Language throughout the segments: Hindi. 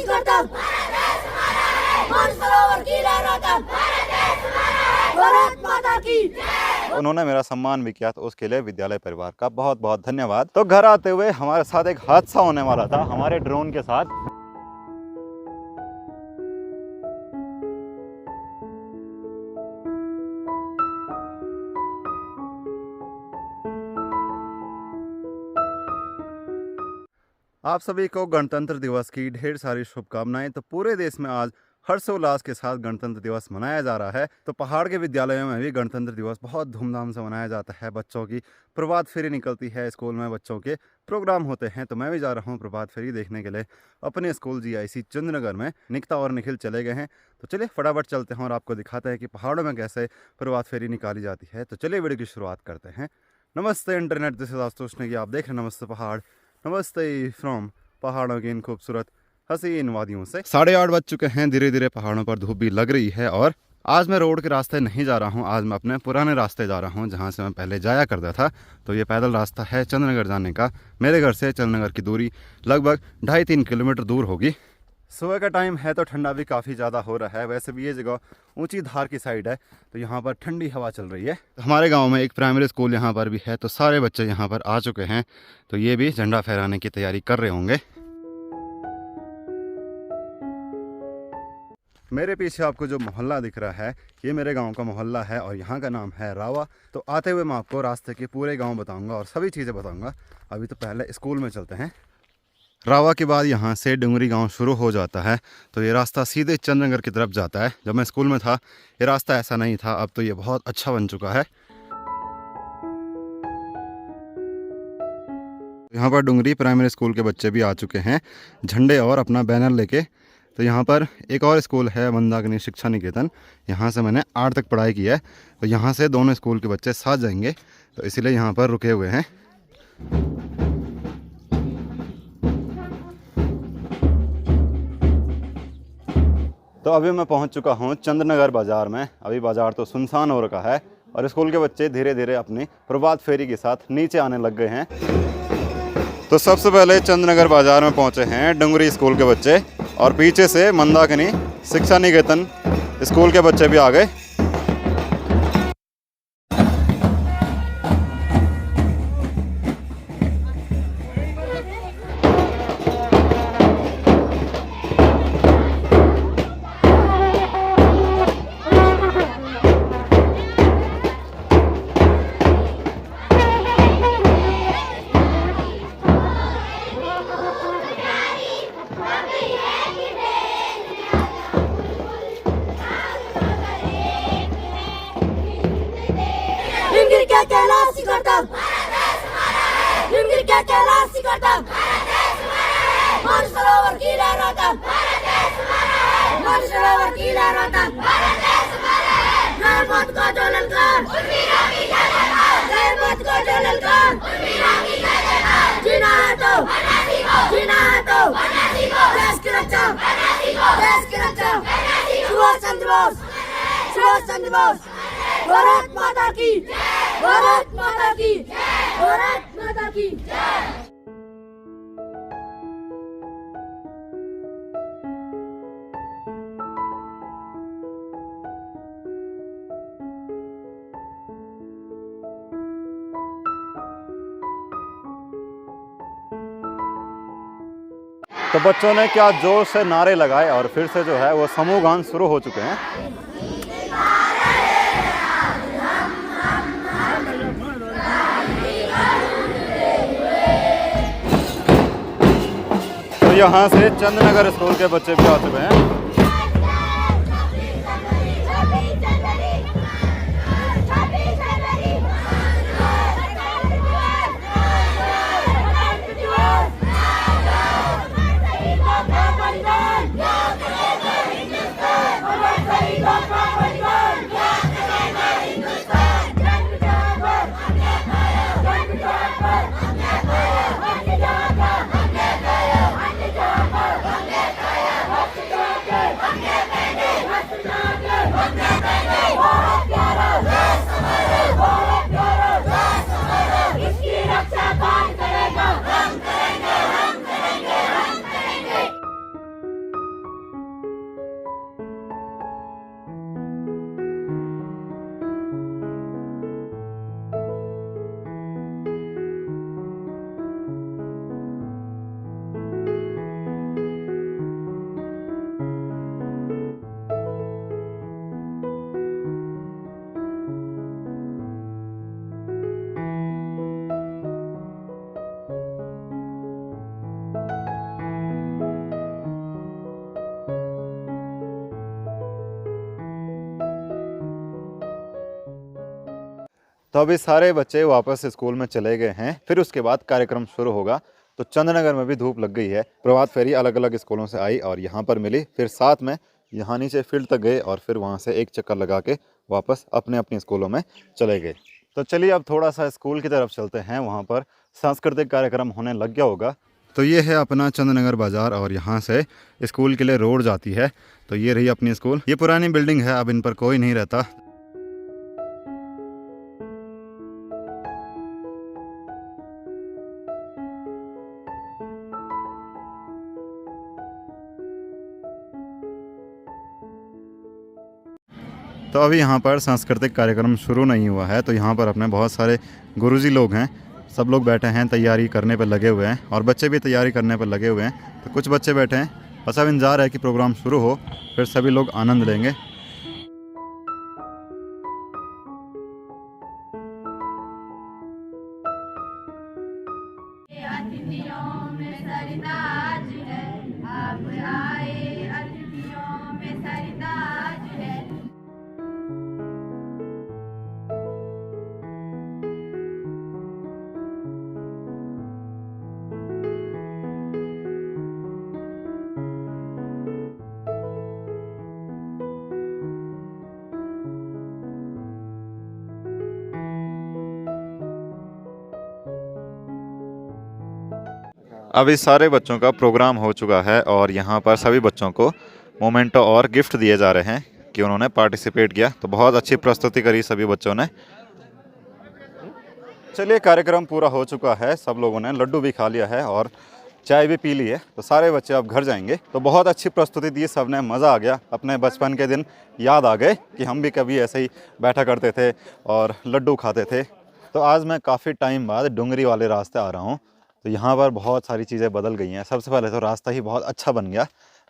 करतब मानसरोवर की लहरातब भारत माता की। उन्होंने मेरा सम्मान भी किया, तो उसके लिए विद्यालय परिवार का बहुत बहुत धन्यवाद। तो घर आते हुए हमारे साथ एक हादसा होने वाला था हमारे ड्रोन के साथ। आप सभी को गणतंत्र दिवस की ढेर सारी शुभकामनाएं। तो पूरे देश में आज हर्षोल्लास के साथ गणतंत्र दिवस मनाया जा रहा है। तो पहाड़ के विद्यालयों में भी गणतंत्र दिवस बहुत धूमधाम से मनाया जाता है। बच्चों की प्रभात फेरी निकलती है, स्कूल में बच्चों के प्रोग्राम होते हैं। तो मैं भी जा रहा हूँ प्रभात फेरी देखने के लिए अपने स्कूल GIC चंद्रनगर में। निकिता और निखिल चले गए हैं, तो चलिए फटाफट चलते हैं और आपको दिखाते हैं कि पहाड़ों में कैसे प्रभात फेरी निकाली जाती है। तो चलिए वीडियो की शुरुआत करते हैं। नमस्ते internet, this is Ashutosh Negi, आप देख रहे हैं नमस्ते पहाड़। नमस्ते फ्रॉम पहाड़ों की इन खूबसूरत हसीन वादियों से। 8:30 बज चुके हैं, धीरे धीरे पहाड़ों पर धूप भी लग रही है। और आज मैं रोड के रास्ते नहीं जा रहा हूँ, आज मैं अपने पुराने रास्ते जा रहा हूँ जहाँ से मैं पहले जाया करता था। तो ये पैदल रास्ता है चंद्रनगर जाने का। मेरे घर से चंद्रनगर की दूरी लगभग 2.5-3 किलोमीटर दूर होगी। सुबह का टाइम है तो ठंडा भी काफ़ी ज़्यादा हो रहा है। वैसे भी ये जगह ऊंची धार की साइड है, तो यहाँ पर ठंडी हवा चल रही है। हमारे गांव में एक प्राइमरी स्कूल यहाँ पर भी है, तो सारे बच्चे यहाँ पर आ चुके हैं। तो ये भी झंडा फहराने की तैयारी कर रहे होंगे। मेरे पीछे आपको जो मोहल्ला दिख रहा है, ये मेरे गांव का मोहल्ला है और यहाँ का नाम है रावा। तो आते हुए मैं आपको रास्ते के पूरे गांव बताऊंगा और सभी चीज़ें बताऊंगा। अभी तो पहले स्कूल में चलते हैं। रावा के बाद यहाँ से डुंगरी गांव शुरू हो जाता है। तो ये रास्ता सीधे चंद्रनगर की तरफ जाता है। जब मैं स्कूल में था ये रास्ता ऐसा नहीं था, अब तो ये बहुत अच्छा बन चुका है। यहाँ पर डुंगरी प्राइमरी स्कूल के बच्चे भी आ चुके हैं झंडे और अपना बैनर लेके। तो यहाँ पर एक और स्कूल है मंदाकिनी शिक्षा निकेतन, यहाँ से मैंने 8 तक पढ़ाई की है। तो यहाँ से दोनों स्कूल के बच्चे साथ जाएंगे, तो इसीलिए यहाँ पर रुके हुए हैं। तो अभी मैं पहुँच चुका हूँ चंद्रनगर बाज़ार में। अभी बाज़ार तो सुनसान हो रखा है और स्कूल के बच्चे धीरे धीरे अपनी प्रभात फेरी के साथ नीचे आने लग गए हैं। तो सबसे पहले चंद्रनगर बाज़ार में पहुँचे हैं डुंगरी स्कूल के बच्चे और पीछे से मंदाकिनी शिक्षा निकेतन स्कूल के बच्चे भी आ गए। कैलाश करतब क्या कैलाश करतब मानसरोवर की लहरातब मानसरोवर की लहरातब जय मत का जो ललकार, जय मत का जो ललकार, जीना है तो देश की रक्षा, देश की रक्षा। सुभाष चंद्र बोस, सुभाष चंद्र बोस। भारत माता की, भारत माता की, भारत माता की। तो बच्चों ने क्या जोर से नारे लगाए और फिर से जो है वो समूह गान शुरू हो चुके हैं। तो यहाँ से चंद्रनगर स्कूल के बच्चे भी आ चुके हैं। तो अभी सारे बच्चे वापस स्कूल में चले गए हैं, फिर उसके बाद कार्यक्रम शुरू होगा। तो चंद्रनगर में भी धूप लग गई है। प्रभात फेरी अलग अलग स्कूलों से आई और यहाँ पर मिली, फिर साथ में यहाँ नीचे फील्ड तक गए और फिर वहाँ से एक चक्कर लगा के वापस अपने अपने स्कूलों में चले गए। तो चलिए अब थोड़ा सा स्कूल की तरफ चलते हैं, वहाँ पर सांस्कृतिक कार्यक्रम होने लग गया होगा। तो ये है अपना चंद्रनगर बाज़ार और यहाँ से स्कूल के लिए रोड जाती है। तो ये रही अपनी स्कूल। ये पुरानी बिल्डिंग है, अब इन पर कोई नहीं रहता। तो अभी यहाँ पर सांस्कृतिक कार्यक्रम शुरू नहीं हुआ है। तो यहाँ पर अपने बहुत सारे गुरुजी लोग हैं, सब लोग बैठे हैं, तैयारी करने पर लगे हुए हैं और बच्चे भी तैयारी करने पर लगे हुए हैं। तो कुछ बच्चे बैठे हैं, बस अब इंतज़ार है कि प्रोग्राम शुरू हो, फिर सभी लोग आनंद लेंगे। अभी सारे बच्चों का प्रोग्राम हो चुका है और यहाँ पर सभी बच्चों को मोमेंटो और गिफ्ट दिए जा रहे हैं कि उन्होंने पार्टिसिपेट किया। तो बहुत अच्छी प्रस्तुति करी सभी बच्चों ने। चलिए कार्यक्रम पूरा हो चुका है, सब लोगों ने लड्डू भी खा लिया है और चाय भी पी ली है। तो सारे बच्चे अब घर जाएंगे। तो बहुत अच्छी प्रस्तुति दी सबने, मज़ा आ गया। अपने बचपन के दिन याद आ गए कि हम भी कभी ऐसे ही बैठा करते थे और लड्डू खाते थे। तो आज मैं काफ़ी टाइम बाद डुंगरी वाले रास्ते आ रहा हूँ। तो यहाँ पर बहुत सारी चीज़ें बदल गई हैं। सबसे पहले तो रास्ता ही बहुत अच्छा बन गया।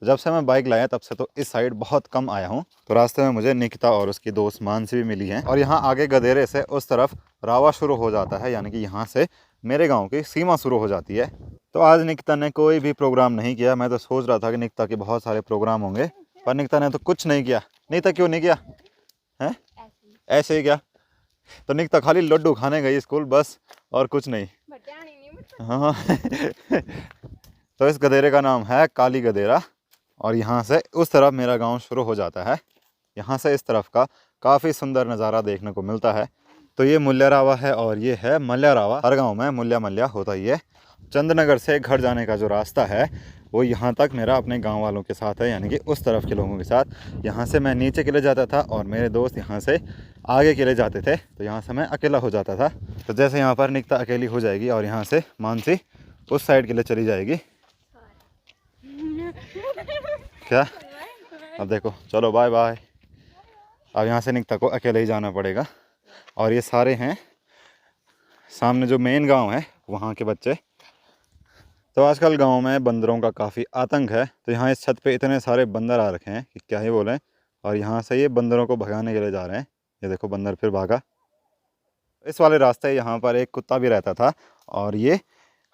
जब से मैं बाइक लाया तब से तो इस साइड बहुत कम आया हूँ। तो रास्ते में मुझे निकिता और उसकी दोस्त मानसी भी मिली हैं। और यहाँ आगे गदेरे से उस तरफ रावा शुरू हो जाता है, यानी कि यहाँ से मेरे गांव की सीमा शुरू हो जाती है। तो आज निकिता ने कोई भी प्रोग्राम नहीं किया। मैं तो सोच रहा था कि निकिता के बहुत सारे प्रोग्राम होंगे, पर निकिता ने तो कुछ नहीं किया। निकिता क्यों नहीं किया है? ऐसे ही क्या? तो निकिता खाली लड्डू खाने गई स्कूल, बस, और कुछ नहीं। हाँ तो इस गदेरे का नाम है काली गदेरा और यहाँ से उस तरफ मेरा गांव शुरू हो जाता है। यहाँ से इस तरफ का काफ़ी सुंदर नज़ारा देखने को मिलता है। तो ये मुल्या रावा है और ये है मल्या रावा। हर गांव में मुल्या मल्या होता ही है। चंद्रनगर से घर जाने का जो रास्ता है वो यहाँ तक मेरा अपने गांव वालों के साथ है, यानी कि उस तरफ के लोगों के साथ। यहाँ से मैं नीचे के लिए जाता था और मेरे दोस्त यहाँ से आगे के लिए जाते थे। तो यहाँ से मैं अकेला हो जाता था। तो जैसे यहाँ पर निकिता अकेली हो जाएगी और यहाँ से मानसी उस साइड के लिए चली जाएगी। क्या? अब देखो, चलो बाय बाय। अब यहाँ से निकिता को अकेले ही जाना पड़ेगा। और ये सारे हैं सामने जो मेन गांव है वहाँ के बच्चे। तो आजकल गांव में बंदरों का काफ़ी आतंक है। तो यहाँ इस छत पे इतने सारे बंदर आ रखे हैं कि क्या ही बोलें। और यहाँ से ये बंदरों को भगाने के लिए जा रहे हैं। ये देखो बंदर फिर भागा। इस वाले रास्ते यहाँ पर एक कुत्ता भी रहता था और ये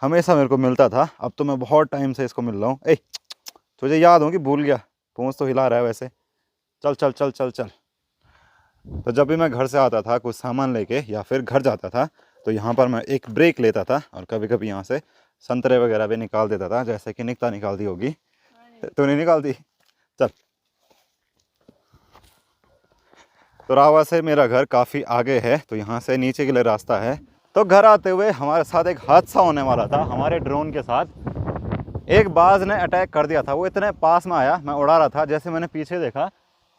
हमेशा मेरे को मिलता था। अब तो मैं बहुत टाइम से इसको मिल रहा हूँ। ए, तुझे याद हो कि भूल गया? पूंछ तो हिला रहा है वैसे। चल चल चल चल चल। तो जब भी मैं घर से आता था कुछ सामान लेके या फिर घर जाता था तो यहाँ पर मैं एक ब्रेक लेता था और कभी कभी यहाँ से संतरे वगैरह भी निकाल देता था, जैसे कि निकिता निकालती होगी। तो नहीं निकालती? चल। तो रावा से मेरा घर काफ़ी आगे है। तो यहाँ से नीचे के लिए रास्ता है। तो घर आते हुए हमारे साथ एक हादसा होने वाला था। हमारे ड्रोन के साथ एक बाज ने अटैक कर दिया था। वो इतने पास में आया, मैं उड़ा रहा था, जैसे मैंने पीछे देखा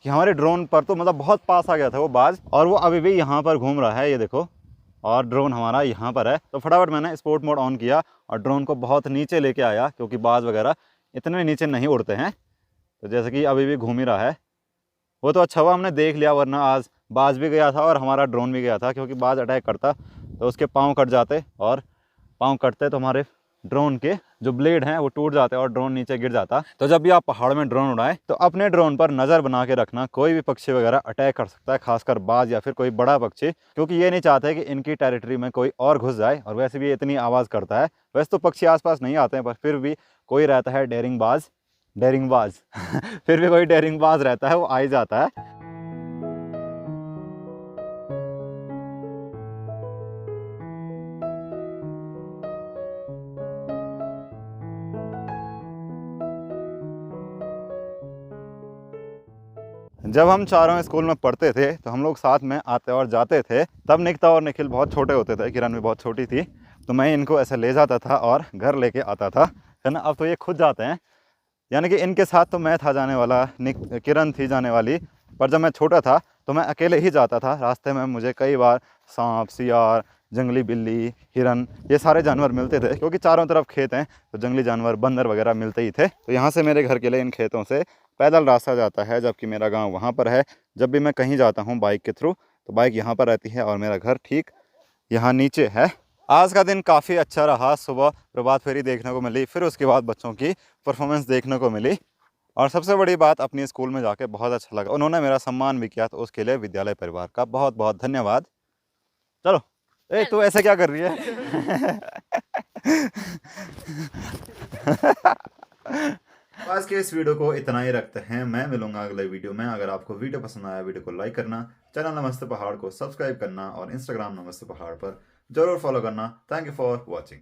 कि हमारे ड्रोन पर तो मतलब बहुत पास आ गया था वो बाज। और वो अभी भी यहाँ पर घूम रहा है, ये देखो। और ड्रोन हमारा यहाँ पर है। तो फटाफट मैंने स्पोर्ट मोड ऑन किया और ड्रोन को बहुत नीचे लेके आया, क्योंकि बाज वगैरह इतने नीचे नहीं उड़ते हैं। तो जैसे कि अभी भी घूम ही रहा है। वो तो अच्छा हुआ हमने देख लिया, वरना आज बाज भी गया था और हमारा ड्रोन भी गया था। क्योंकि बाज अटैक करता तो उसके पाँव कट जाते और पाँव कटते तो हमारे ड्रोन के जो ब्लेड हैं वो टूट जाते और ड्रोन नीचे गिर जाता। तो जब भी आप पहाड़ में ड्रोन उड़ाएं तो अपने ड्रोन पर नज़र बना के रखना। कोई भी पक्षी वगैरह अटैक कर सकता है, खासकर बाज या फिर कोई बड़ा पक्षी, क्योंकि ये नहीं चाहते कि इनकी टेरिटरी में कोई और घुस जाए। और वैसे भी ये इतनी आवाज़ करता है। वैसे तो पक्षी आसपास नहीं आते हैं, पर फिर भी कोई रहता है डेरिंग बाज फिर भी कोई डेरिंग बाज रहता है, वो आ ही जाता है। जब हम चारों स्कूल में पढ़ते थे तो हम लोग साथ में आते और जाते थे। तब निकिता और निखिल बहुत छोटे होते थे, किरण भी बहुत छोटी थी, तो मैं इनको ऐसे ले जाता था और घर लेके आता था, है ना। अब तो ये खुद जाते हैं, यानी कि इनके साथ तो मैं था जाने वाला, किरण थी जाने वाली, पर जब मैं छोटा था तो मैं अकेले ही जाता था। रास्ते में मुझे कई बार सांप, सियार, जंगली बिल्ली, हिरन, ये सारे जानवर मिलते थे, क्योंकि चारों तरफ खेत हैं तो जंगली जानवर, बंदर वगैरह मिलते ही थे। तो यहाँ से मेरे घर के लिए इन खेतों से पैदल रास्ता जाता है, जबकि मेरा गांव वहाँ पर है। जब भी मैं कहीं जाता हूँ बाइक के थ्रू तो बाइक यहाँ पर रहती है और मेरा घर ठीक यहाँ नीचे है। आज का दिन काफ़ी अच्छा रहा। सुबह प्रभात फेरी देखने को मिली, फिर उसके बाद बच्चों की परफॉर्मेंस देखने को मिली, और सबसे बड़ी बात अपनी स्कूल में जाके बहुत अच्छा लगा। उन्होंने मेरा सम्मान भी किया, तो उसके लिए विद्यालय परिवार का बहुत बहुत धन्यवाद। चलो, तू ऐसे क्या कर रही है? आज के इस वीडियो को इतना ही रखते हैं। मैं मिलूंगा अगले वीडियो में। अगर आपको वीडियो पसंद आया, वीडियो को लाइक करना, चैनल नमस्ते पहाड़ को सब्सक्राइब करना और इंस्टाग्राम नमस्ते पहाड़ पर जरूर फॉलो करना। Thank you for watching.